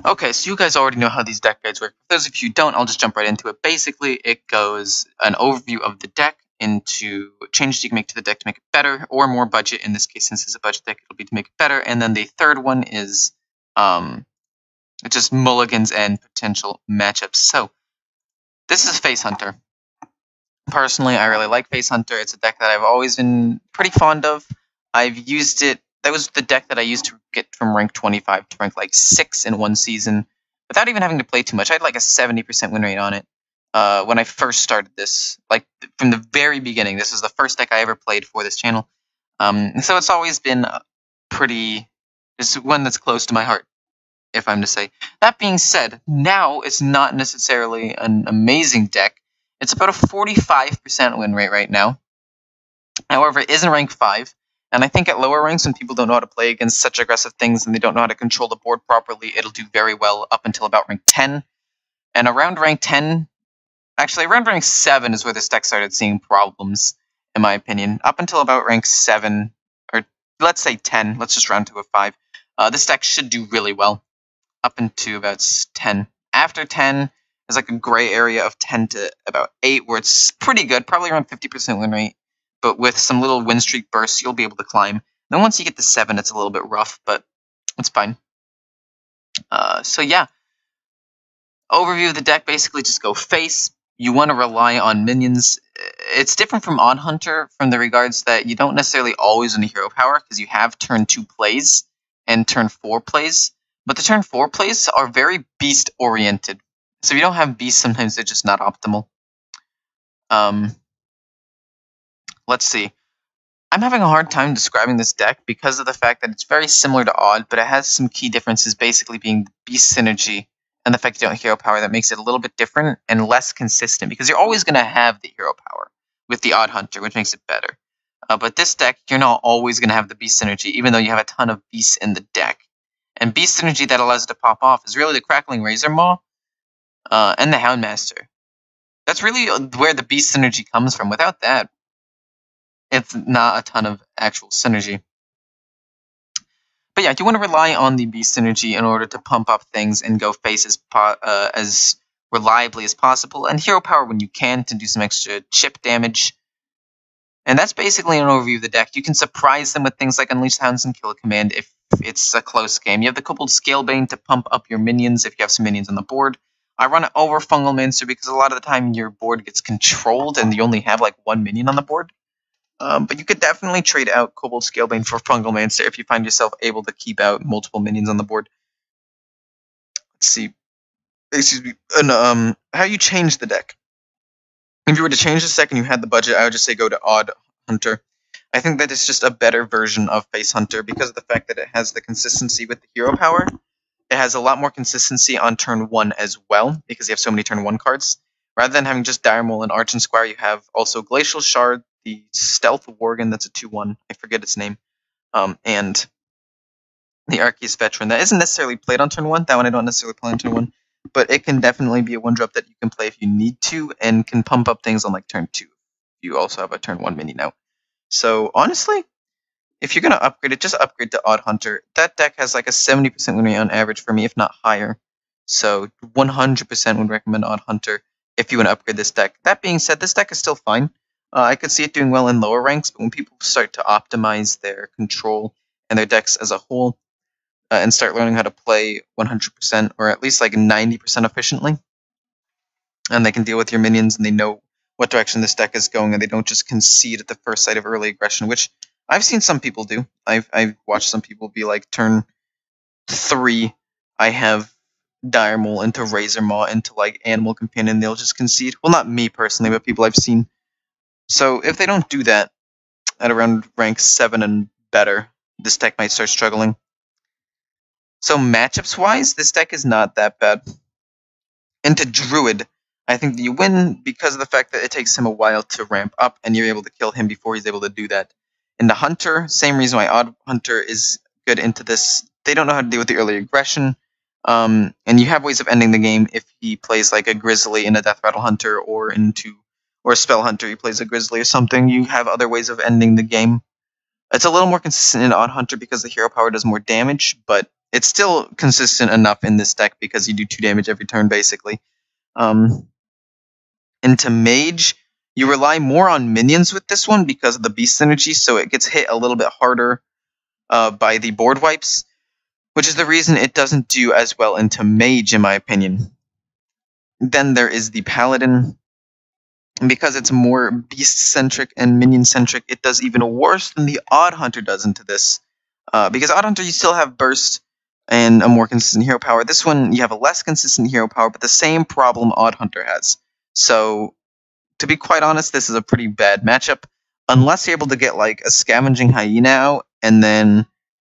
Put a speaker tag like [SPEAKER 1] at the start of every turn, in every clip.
[SPEAKER 1] Okay, so you guys already know how these deck guides work. For those of you who don't, I'll just jump right into it. Basically, it goes an overview of the deck into changes you can make to the deck to make it better, or more budget. In this case, since it's a budget deck, it'll be to make it better. And then the third one is just mulligans and potential matchups. So this is Face Hunter. Personally, I really like Face Hunter. It's a deck that I've always been pretty fond of. I've used it. That was the deck that I used to get from rank 25 to rank like 6 in one season without even having to play too much. I had like a 70% win rate on it when I first started this. Like from the very beginning, this was the first deck I ever played for this channel. So it's always been pretty. It's one that's close to my heart, if I'm to say. That being said, now it's not necessarily an amazing deck. It's about a 45% win rate right now. However, it is in rank 5. And I think at lower ranks, when people don't know how to play against such aggressive things and they don't know how to control the board properly, it'll do very well up until about rank 10. And around rank 10, actually around rank 7 is where this deck started seeing problems, in my opinion. Up until about rank 7, or let's say 10, let's just round to a 5, this deck should do really well up into about 10. After 10, there's like a gray area of 10 to about 8 where it's pretty good, probably around 50% win rate. But with some little win streak bursts, you'll be able to climb. Then once you get to 7, it's a little bit rough, but it's fine. So yeah, overview of the deck, basically just go face. You want to rely on minions. It's different from On Hunter from the regards that you don't necessarily always win a hero power, because you have turn 2 plays and turn 4 plays. But the turn 4 plays are very beast-oriented. So if you don't have beasts, sometimes they're just not optimal. Let's see. I'm having a hard time describing this deck because of the fact that it's very similar to Odd, but it has some key differences, basically being the beast synergy and the fact you don't have hero power that makes it a little bit different and less consistent, because you're always going to have the hero power with the Odd Hunter, which makes it better. But this deck, you're not always going to have the beast synergy, even though you have a ton of beasts in the deck. And beast synergy that allows it to pop off is really the Crackling Razor Maw and the Houndmaster. That's really where the beast synergy comes from. Without that, it's not a ton of actual synergy. But yeah, you want to rely on the beast synergy in order to pump up things and go face as reliably as possible, and hero power when you can to do some extra chip damage. And that's basically an overview of the deck. You can surprise them with things like Unleash Hounds and Kill a Command if it's a close game. You have the Kobold Scalebane to pump up your minions if you have some minions on the board. I run it over Fungal Mancer because a lot of the time your board gets controlled and you only have like one minion on the board. But you could definitely trade out Kobold Scalebane for Fungal Mancer if you find yourself able to keep out multiple minions on the board. Let's see. Excuse me. And, how you change the deck. If you were to change this deck and you had the budget, I would just say go to Odd Hunter. I think that it's just a better version of Face Hunter because of the fact that it has the consistency with the hero power. It has a lot more consistency on turn 1 as well, because you have so many turn 1 cards. Rather than having just Dire Maul and Arch and Squire, you have also Glacial Shard, the Stealth Worgen, that's a 2-1, I forget its name, and the Arceus Veteran. That isn't necessarily played on turn 1, that one I don't necessarily play on turn 1, but it can definitely be a 1-drop that you can play if you need to, and can pump up things on like turn 2. You also have a turn 1 mini now. So honestly, if you're going to upgrade it, just upgrade to Odd Hunter. That deck has like a 70% win rate on average for me, if not higher. So 100% would recommend Odd Hunter if you want to upgrade this deck. That being said, this deck is still fine. I could see it doing well in lower ranks, but when people start to optimize their control and their decks as a whole, and start learning how to play 100% or at least like 90% efficiently, and they can deal with your minions and they know what direction this deck is going, and they don't just concede at the first sight of early aggression, which I've seen some people do. I've watched some people be like, turn 3, I have Dire Maul into Razor Maw into like Animal Companion, they'll just concede. Well, not me personally, but people I've seen. So if they don't do that at around rank 7 and better, this deck might start struggling. So matchups-wise, this deck is not that bad. Into Druid, I think that you win because of the fact that it takes him a while to ramp up, and you're able to kill him before he's able to do that. Into Hunter, same reason why Odd Hunter is good into this. They don't know how to deal with the early aggression, and you have ways of ending the game if he plays like a Grizzly in a Death Rattle Hunter, or a Spell Hunter, he plays a Grizzly or something. You have other ways of ending the game. It's a little more consistent in Odd Hunter because the hero power does more damage, but it's still consistent enough in this deck because you do 2 damage every turn, basically. Into Mage, you rely more on minions with this one because of the Beast synergy, so it gets hit a little bit harder by the board wipes, which is the reason it doesn't do as well into Mage, in my opinion. Then there is the Paladin. And because it's more beast-centric and minion-centric, it does even worse than the Odd Hunter does into this. Because Odd Hunter, you still have Burst and a more consistent hero power. This one, you have a less consistent hero power, but the same problem Odd Hunter has. So, to be quite honest, this is a pretty bad matchup. Unless you're able to get, like, a Scavenging Hyena out, and then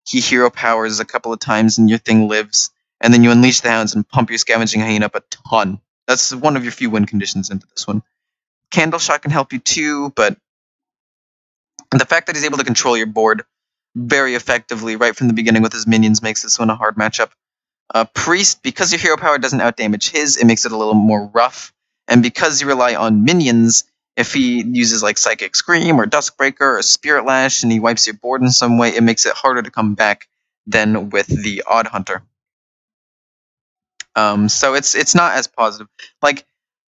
[SPEAKER 1] he hero powers a couple of times and your thing lives, and then you unleash the hounds and pump your Scavenging Hyena up a ton. That's one of your few win conditions into this one. Candle Shot can help you too, but the fact that he's able to control your board very effectively right from the beginning with his minions makes this one a hard matchup. Priest, because your hero power doesn't outdamage his, it makes it a little more rough. And because you rely on minions, if he uses like Psychic Scream or Duskbreaker or Spirit Lash and he wipes your board in some way, it makes it harder to come back than with the Odd Hunter. So it's not as positive. Like,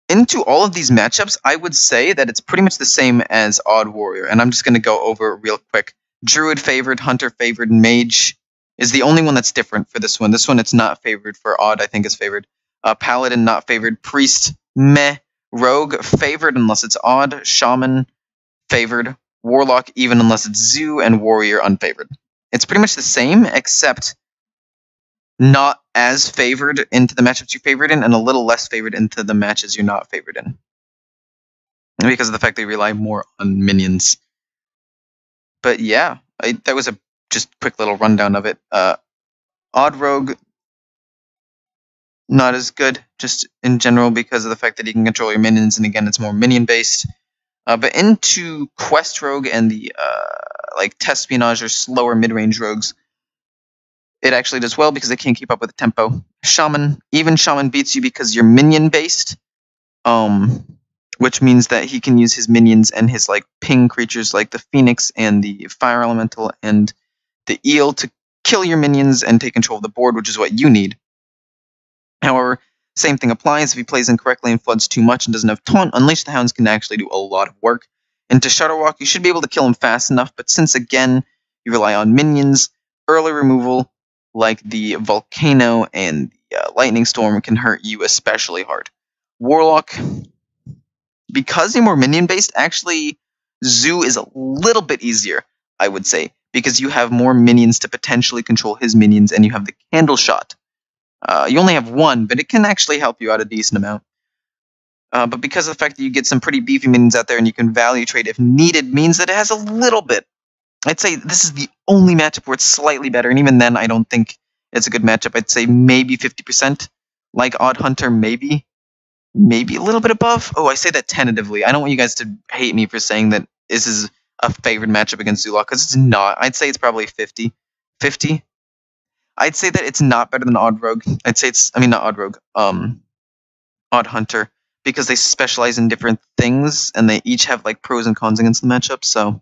[SPEAKER 1] into all of these matchups, I would say that it's pretty much the same as Odd Warrior, and I'm just going to go over it real quick. Druid favored, Hunter favored, Mage is the only one that's different for this one. This one, it's not favored. For Odd, I think is favored. Paladin, not favored. Priest, meh. Rogue, favored unless it's Odd. Shaman, favored. Warlock, even unless it's Zoo. And Warrior, unfavored. It's pretty much the same, except not as favored into the matchups you're favored in, and a little less favored into the matches you're not favored in. Because of the fact they rely more on minions. But yeah, that was a just quick little rundown of it. Odd Rogue, not as good, just in general, because of the fact that he can control your minions, and again, it's more minion-based. But into Quest Rogue and the like Tespionage or slower mid-range rogues, it actually does well because it can't keep up with the tempo. Shaman, even Shaman beats you because you're minion-based, which means that he can use his minions and his like ping creatures like the Phoenix and the Fire Elemental and the Eel to kill your minions and take control of the board, which is what you need. However, same thing applies if he plays incorrectly and floods too much and doesn't have taunt. Unleash the Hounds can actually do a lot of work. Into Shudderwalk, you should be able to kill him fast enough, but since again you rely on minions, early removal like the Volcano and the Lightning Storm can hurt you especially hard. Warlock, because you're more minion-based, actually Zoo is a little bit easier, I would say, because you have more minions to potentially control his minions, and you have the Candle Shot. You only have one, but it can actually help you out a decent amount. But because of the fact that you get some pretty beefy minions out there and you can value trade if needed, means that it has a little bit. I'd say this is the only matchup where it's slightly better, and even then I don't think it's a good matchup. I'd say maybe 50%. Like Odd Hunter, maybe a little bit above. Oh, I say that tentatively. I don't want you guys to hate me for saying that this is a favored matchup against Zulok, because it's not. I'd say it's probably 50. 50? I'd say that it's not better than Odd Rogue. I'd say it's, I mean, not Odd Rogue, Odd Hunter, because they specialize in different things, and they each have, like, pros and cons against the matchup, so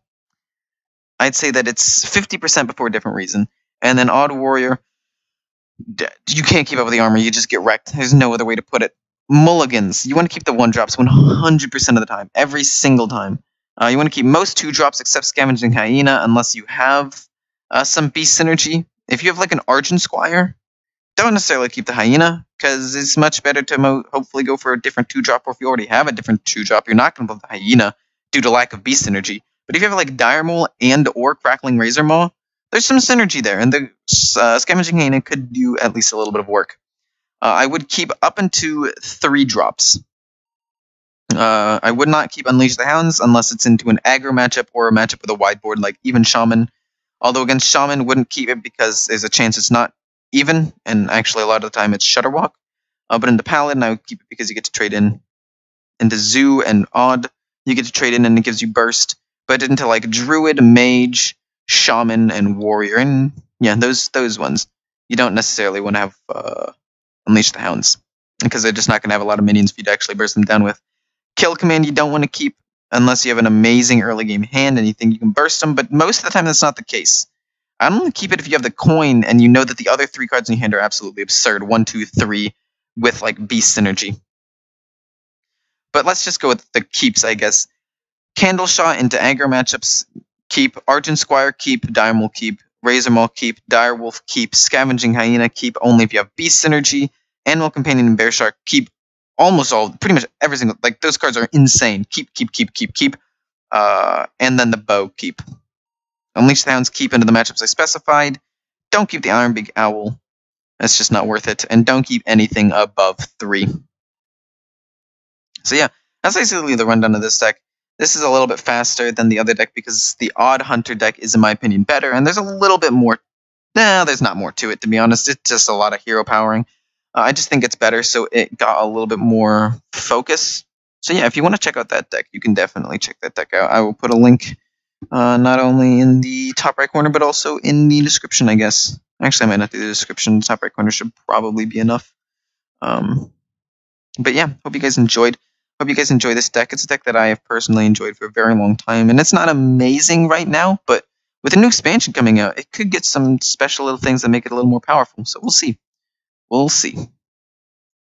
[SPEAKER 1] I'd say that it's 50% but for a different reason. And then Odd Warrior, you can't keep up with the armor, you just get wrecked. There's no other way to put it. Mulligans, you want to keep the 1-drops 100% of the time, every single time. You want to keep most 2-drops except Scavenging Hyena, unless you have some beast synergy. If you have like an Argent Squire, don't necessarily keep the Hyena, because it's much better to hopefully go for a different 2-drop, or if you already have a different 2-drop, you're not going to put the Hyena due to lack of beast synergy. But if you have like Dire Mole and or Crackling Razor Maw, there's some synergy there, and the Scavenging Hyena could do at least a little bit of work. I would keep up into 3-drops. I would not keep Unleash the Hounds unless it's into an aggro matchup or a matchup with a wide board like even Shaman. Although against Shaman, wouldn't keep it because there's a chance it's not even, and actually a lot of the time it's Shudderwalk. But into Paladin, I would keep it because you get to trade in. Into Zoo and Odd, you get to trade in and it gives you Burst. But into like Druid, Mage, Shaman, and Warrior, and yeah, those ones, you don't necessarily want to have Unleash the Hounds, because they're just not going to have a lot of minions for you to actually burst them down with. Kill Command you don't want to keep unless you have an amazing early game hand and you think you can burst them, but most of the time that's not the case. I'm going to keep it if you have the coin and you know that the other 3 cards in your hand are absolutely absurd. 1, 2, 3 with like beast synergy. But let's just go with the keeps, I guess. Candle Shot into aggro matchups, keep. Argent Squire, keep. Diamond keep. Razor Maul, keep. Direwolf, keep. Scavenging Hyena, keep only if you have beast synergy. Animal Companion and Bear Shark, keep. Almost all, pretty much every single, like those cards are insane. Keep. And then the Bow, keep. Unleash the Hounds, keep into the matchups I specified. Don't keep the Iron Big Owl. That's just not worth it. And don't keep anything above 3. So yeah, that's basically the rundown of this deck. This is a little bit faster than the other deck because the Odd Hunter deck is, in my opinion, better. And there's a little bit more. Nah, there's not more to it, to be honest. It's just a lot of hero powering. I just think it's better, so it got a little bit more focus. So yeah, if you want to check out that deck, you can definitely check that deck out. I will put a link not only in the top right corner, but also in the description, I guess. Actually, I might not do the description. The top right corner should probably be enough. But yeah, hope you guys enjoyed. Hope you guys enjoy this deck. It's a deck that I have personally enjoyed for a very long time, and it's not amazing right now, but with a new expansion coming out, it could get some special little things that make it a little more powerful. So we'll see. We'll see.